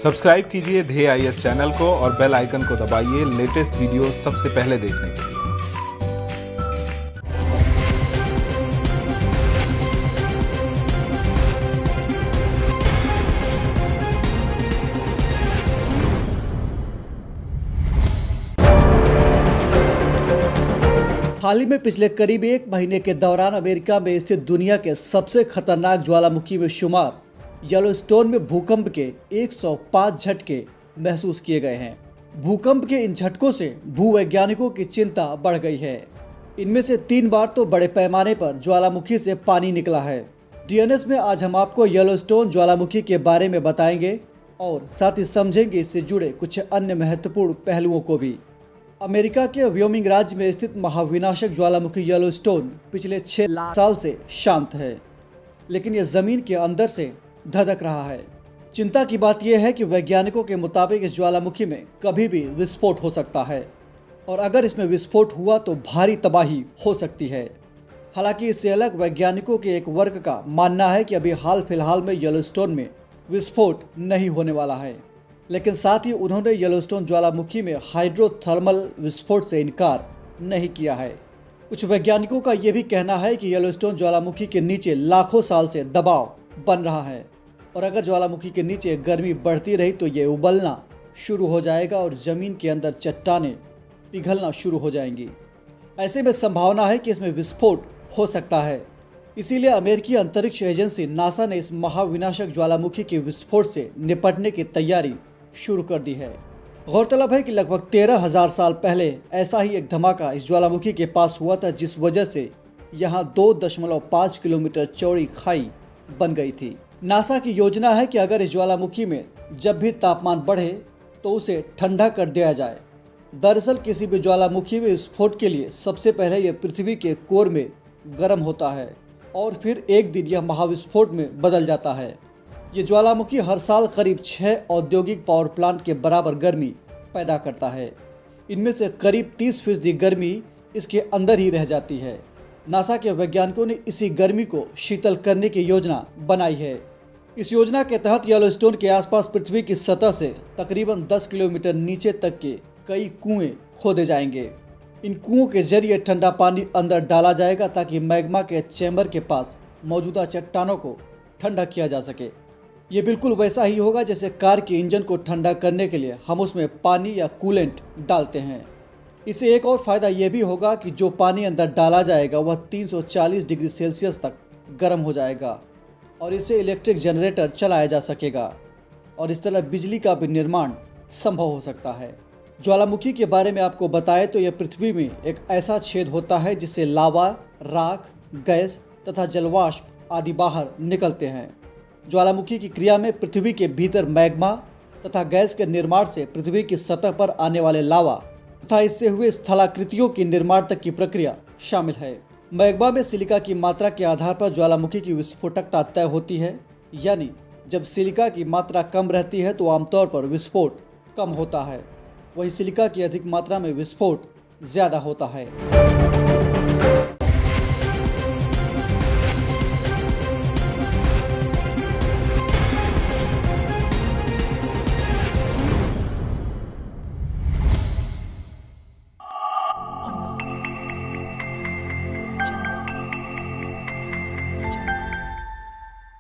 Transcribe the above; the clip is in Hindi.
सब्सक्राइब कीजिए ध्येय आईएएस चैनल को और बेल आइकन को दबाइए लेटेस्ट वीडियो सबसे पहले देखने के लिए। हाल ही में पिछले करीब एक महीने के दौरान अमेरिका में स्थित दुनिया के सबसे खतरनाक ज्वालामुखी में शुमार येलोस्टोन में भूकंप के 105 झटके महसूस किए गए हैं। भूकंप के इन झटकों से भूवैज्ञानिकों की चिंता बढ़ गई है। इनमें से 3 बार तो बड़े पैमाने पर ज्वालामुखी से पानी निकला है। डीएनएस में आज हम आपको येलोस्टोन ज्वालामुखी के बारे में बताएंगे और साथ ही समझेंगे इससे जुड़े कुछ अन्य महत्वपूर्ण पहलुओं को भी। अमेरिका के व्योमिंग राज्य में स्थित महाविनाशक ज्वालामुखी येलोस्टोन पिछले 6 लाख साल से शांत है, लेकिन यह जमीन के अंदर से धधक रहा है। चिंता की बात यह है कि वैज्ञानिकों के मुताबिक इस ज्वालामुखी में कभी भी विस्फोट हो सकता है और अगर इसमें विस्फोट हुआ तो भारी तबाही हो सकती है। हालांकि इससे अलग वैज्ञानिकों के एक वर्ग का मानना है कि अभी हाल फिलहाल में येलोस्टोन में विस्फोट नहीं होने वाला है, लेकिन साथ ही उन्होंने येलोस्टोन ज्वालामुखी में हाइड्रोथर्मल विस्फोट से इनकार नहीं किया है। कुछ वैज्ञानिकों का यह भी कहना है कि येलोस्टोन ज्वालामुखी के नीचे लाखों साल से दबाव बन रहा है और अगर ज्वालामुखी के नीचे गर्मी बढ़ती रही तो ये उबलना शुरू हो जाएगा और ज़मीन के अंदर चट्टानें पिघलना शुरू हो जाएंगी। ऐसे में संभावना है कि इसमें विस्फोट हो सकता है। इसीलिए अमेरिकी अंतरिक्ष एजेंसी नासा ने इस महाविनाशक ज्वालामुखी के विस्फोट से निपटने की तैयारी शुरू कर दी है। गौरतलब है कि लगभग 13,000 साल पहले ऐसा ही एक धमाका इस ज्वालामुखी के पास हुआ था, जिस वजह से यहाँ 2.5 किलोमीटर चौड़ी खाई बन गई थी। नासा की योजना है कि अगर इस ज्वालामुखी में जब भी तापमान बढ़े तो उसे ठंडा कर दिया जाए। दरअसल किसी भी ज्वालामुखी में विस्फोट के लिए सबसे पहले यह पृथ्वी के कोर में गर्म होता है और फिर एक दिन यह महाविस्फोट में बदल जाता है। ये ज्वालामुखी हर साल करीब 6 औद्योगिक पावर प्लांट के बराबर गर्मी पैदा करता है। इनमें से करीब 30% गर्मी इसके अंदर ही रह जाती है। नासा के वैज्ञानिकों ने इसी गर्मी को शीतल करने की योजना बनाई है। इस योजना के तहत येलोस्टोन के आसपास पृथ्वी की सतह से तकरीबन 10 किलोमीटर नीचे तक के कई कुएं खोदे जाएंगे। इन कुओं के जरिए ठंडा पानी अंदर डाला जाएगा ताकि मैग्मा के चैम्बर के पास मौजूदा चट्टानों को ठंडा किया जा सके। ये बिल्कुल वैसा ही होगा जैसे कार के इंजन को ठंडा करने के लिए हम उसमें पानी या कूलेंट डालते हैं। इससे एक और फ़ायदा यह भी होगा कि जो पानी अंदर डाला जाएगा वह 340 डिग्री सेल्सियस तक गर्म हो जाएगा और इससे इलेक्ट्रिक जनरेटर चलाया जा सकेगा और इस तरह बिजली का भी निर्माण संभव हो सकता है। ज्वालामुखी के बारे में आपको बताएं तो यह पृथ्वी में एक ऐसा छेद होता है जिससे लावा, राख, गैस तथा जलवाष्प आदि बाहर निकलते हैं। ज्वालामुखी की क्रिया में पृथ्वी के भीतर मैग्मा तथा गैस के निर्माण से पृथ्वी की सतह पर आने वाले लावा तथा इससे हुए स्थलाकृतियों की निर्माण तक की प्रक्रिया शामिल है। मैग्मा में सिलिका की मात्रा के आधार पर ज्वालामुखी की विस्फोटकता तय होती है, यानी जब सिलिका की मात्रा कम रहती है तो आमतौर पर विस्फोट कम होता है, वहीं सिलिका की अधिक मात्रा में विस्फोट ज़्यादा होता है।